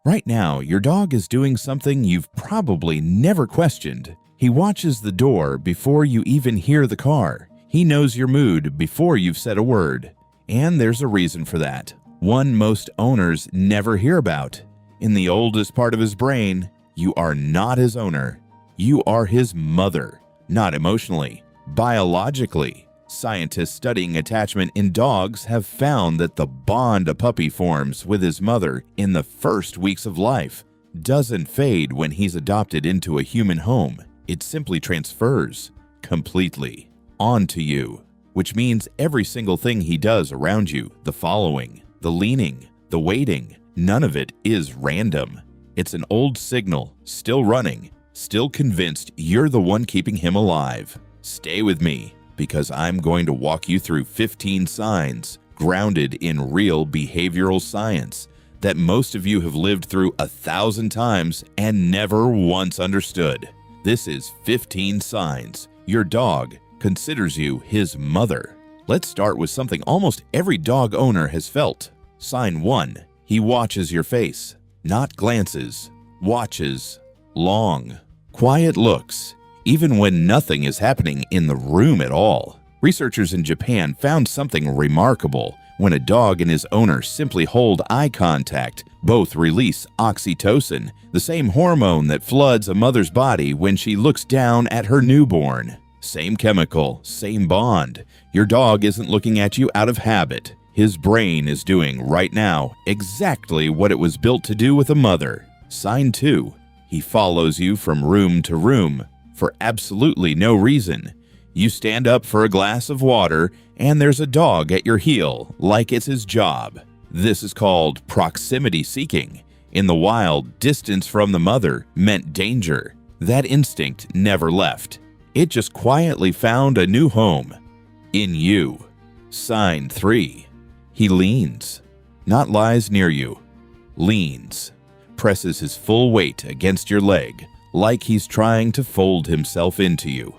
Right now, your dog is doing something you've probably never questioned. He watches the door before you even hear the car. He knows your mood before you've said a word. And there's a reason for that. One most owners never hear about. In the oldest part of his brain, you are not his owner. You are his mother. Not emotionally, biologically. Scientists studying attachment in dogs have found that the bond a puppy forms with his mother in the first weeks of life doesn't fade when he's adopted into a human home. It simply transfers completely onto you, which means every single thing he does around you, the following, the leaning, the waiting, none of it is random. It's an old signal, still running, still convinced you're the one keeping him alive. Stay with me, because I'm going to walk you through 15 signs grounded in real behavioral science that most of you have lived through 1,000 times and never once understood. This is 15 signs your dog considers you his mother. Let's start with something almost every dog owner has felt. Sign 1. He watches your face, not glances, watches long, quiet looks, even when nothing is happening in the room at all. Researchers in Japan found something remarkable. When a dog and his owner simply hold eye contact, both release oxytocin, the same hormone that floods a mother's body when she looks down at her newborn. Same chemical, same bond. Your dog isn't looking at you out of habit. His brain is doing right now exactly what it was built to do with a mother. Sign 2. He follows you from room to room for absolutely no reason. You stand up for a glass of water and there's a dog at your heel like it's his job. This is called proximity seeking. In the wild, distance from the mother meant danger. That instinct never left. It just quietly found a new home in you. Sign 3. He leans, not lies near you. Leans. Presses his full weight against your leg like he's trying to fold himself into you.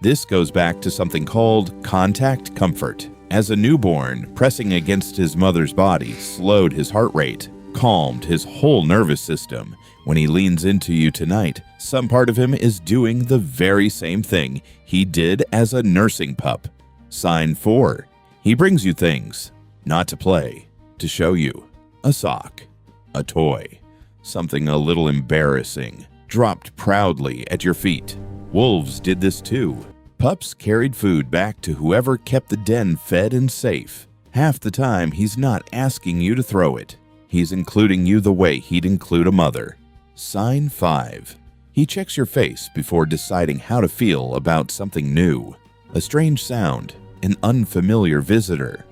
This goes back to something called contact comfort. As a newborn, pressing against his mother's body slowed his heart rate, calmed his whole nervous system. When he leans into you tonight, some part of him is doing the very same thing he did as a nursing pup. Sign 4. He brings you things, not to play, to show you. A sock, a toy, something a little embarrassing, dropped proudly at your feet. Wolves did this too. Pups carried food back to whoever kept the den fed and safe. Half the time, he's not asking you to throw it. He's including you the way he'd include a mother. Sign 5. He checks your face before deciding how to feel about something new. A strange sound, an unfamiliar visitor.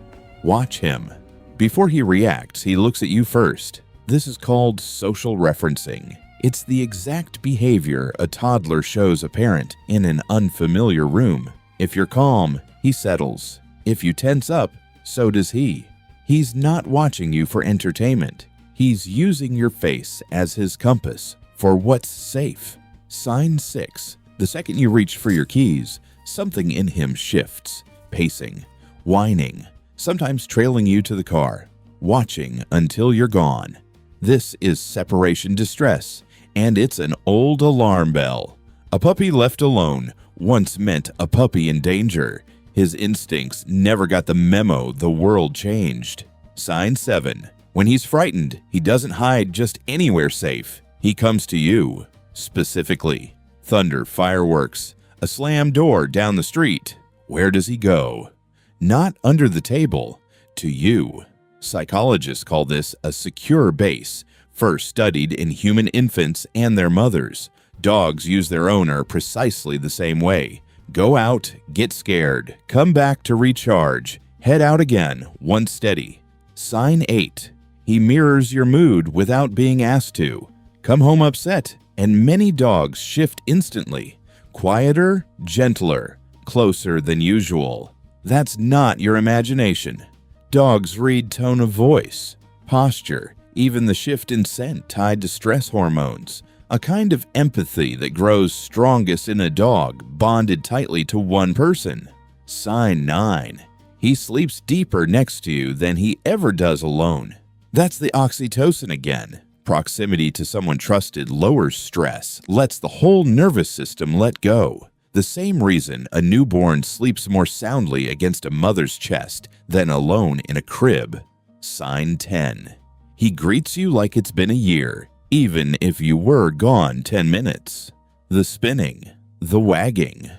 Watch him. Before he reacts, he looks at you first. This is called social referencing. It's the exact behavior a toddler shows a parent in an unfamiliar room. If you're calm, he settles. If you tense up, so does he. He's not watching you for entertainment. He's using your face as his compass for what's safe. Sign 6. The second you reach for your keys, something in him shifts, pacing, whining, sometimes trailing you to the car, watching until you're gone. This is separation distress. And it's an old alarm bell. A puppy left alone once meant a puppy in danger. His instincts never got the memo the world changed. Sign 7. When he's frightened, he doesn't hide just anywhere safe. He comes to you, specifically. Thunder, fireworks, a slammed door down the street. Where does he go? Not under the table, to you. Psychologists call this a secure base. First studied in human infants and their mothers. Dogs use their owner precisely the same way. Go out, get scared, come back to recharge, head out again, once steady. Sign 8. He mirrors your mood without being asked to. Come home upset, and many dogs shift instantly. Quieter, gentler, closer than usual. That's not your imagination. Dogs read tone of voice, posture, even the shift in scent tied to stress hormones, a kind of empathy that grows strongest in a dog bonded tightly to one person. Sign 9. He sleeps deeper next to you than he ever does alone. That's the oxytocin again. Proximity to someone trusted lowers stress, lets the whole nervous system let go. The same reason a newborn sleeps more soundly against a mother's chest than alone in a crib. Sign 10. He greets you like it's been a year, even if you were gone 10 minutes. The spinning, the wagging.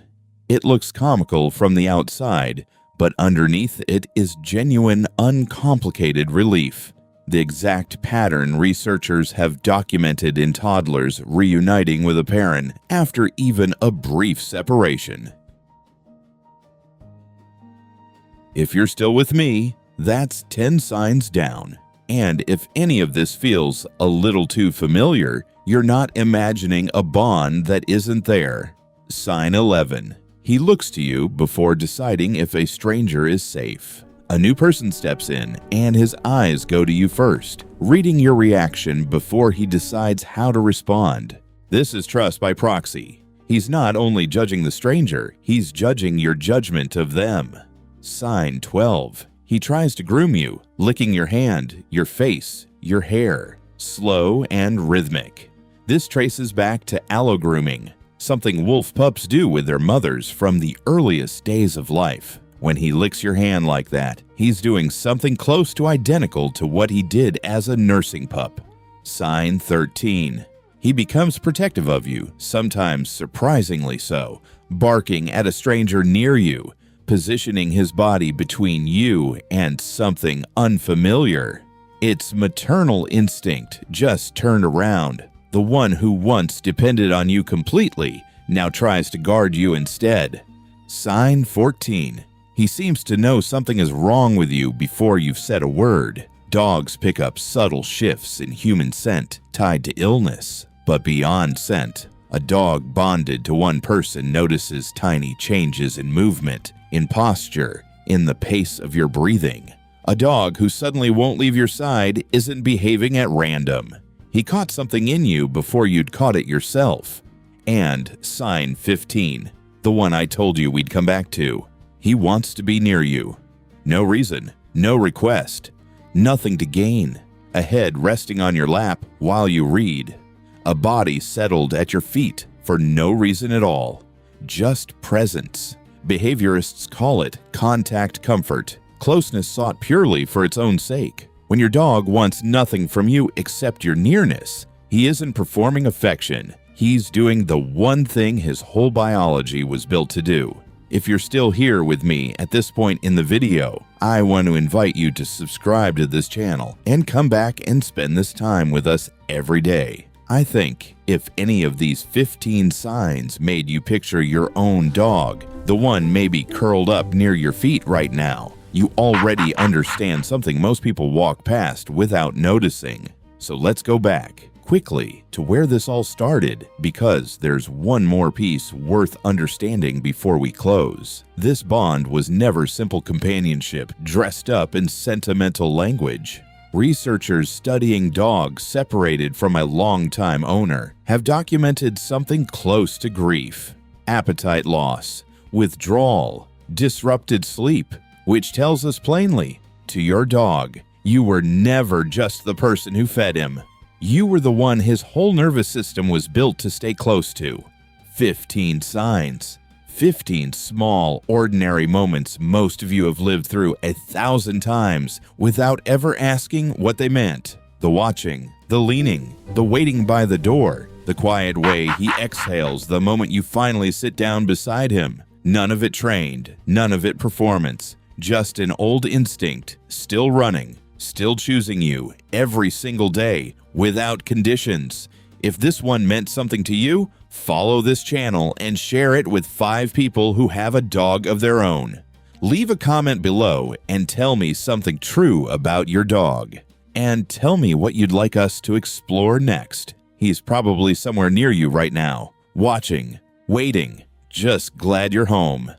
It looks comical from the outside, but underneath it is genuine, uncomplicated relief. The exact pattern researchers have documented in toddlers reuniting with a parent after even a brief separation. If you're still with me, that's 10 signs down. And if any of this feels a little too familiar, you're not imagining a bond that isn't there. Sign 11. He looks to you before deciding if a stranger is safe. A new person steps in, and his eyes go to you first, reading your reaction before he decides how to respond. This is trust by proxy. He's not only judging the stranger, he's judging your judgment of them. Sign 12. He tries to groom you, licking your hand, your face, your hair, slow and rhythmic. This traces back to allogrooming, something wolf pups do with their mothers from the earliest days of life. When he licks your hand like that, he's doing something close to identical to what he did as a nursing pup. Sign 13. He becomes protective of you, sometimes surprisingly so, barking at a stranger near you, positioning his body between you and something unfamiliar. It's maternal instinct just turned around. The one who once depended on you completely now tries to guard you instead. Sign 14. He seems to know something is wrong with you before you've said a word. Dogs pick up subtle shifts in human scent tied to illness. But beyond scent, a dog bonded to one person notices tiny changes in movement, in posture, in the pace of your breathing. A dog who suddenly won't leave your side isn't behaving at random. He caught something in you before you'd caught it yourself. And sign 15, the one I told you we'd come back to. He wants to be near you. No reason, no request, nothing to gain. A head resting on your lap while you read. A body settled at your feet for no reason at all. Just presence. Behaviorists call it contact comfort, closeness sought purely for its own sake. When your dog wants nothing from you except your nearness, he isn't performing affection. He's doing the one thing his whole biology was built to do. If you're still here with me at this point in the video, I want to invite you to subscribe to this channel and come back and spend this time with us every day. I think if any of these 15 signs made you picture your own dog, the one maybe curled up near your feet right now, you already understand something most people walk past without noticing. So let's go back quickly to where this all started, because there's one more piece worth understanding before we close. This bond was never simple companionship dressed up in sentimental language. Researchers studying dogs separated from a longtime owner have documented something close to grief, appetite loss, withdrawal, disrupted sleep, which tells us plainly, to your dog, you were never just the person who fed him. You were the one his whole nervous system was built to stay close to. 15 signs. 15 small, ordinary moments most of you have lived through 1,000 times without ever asking what they meant. The watching, the leaning, the waiting by the door, the quiet way he exhales the moment you finally sit down beside him. None of it trained, none of it performance, just an old instinct, still running, still choosing you every single day without conditions. If this one meant something to you, follow this channel and share it with 5 people who have a dog of their own. Leave a comment below and tell me something true about your dog. And tell me what you'd like us to explore next. He's probably somewhere near you right now, watching, waiting, just glad you're home.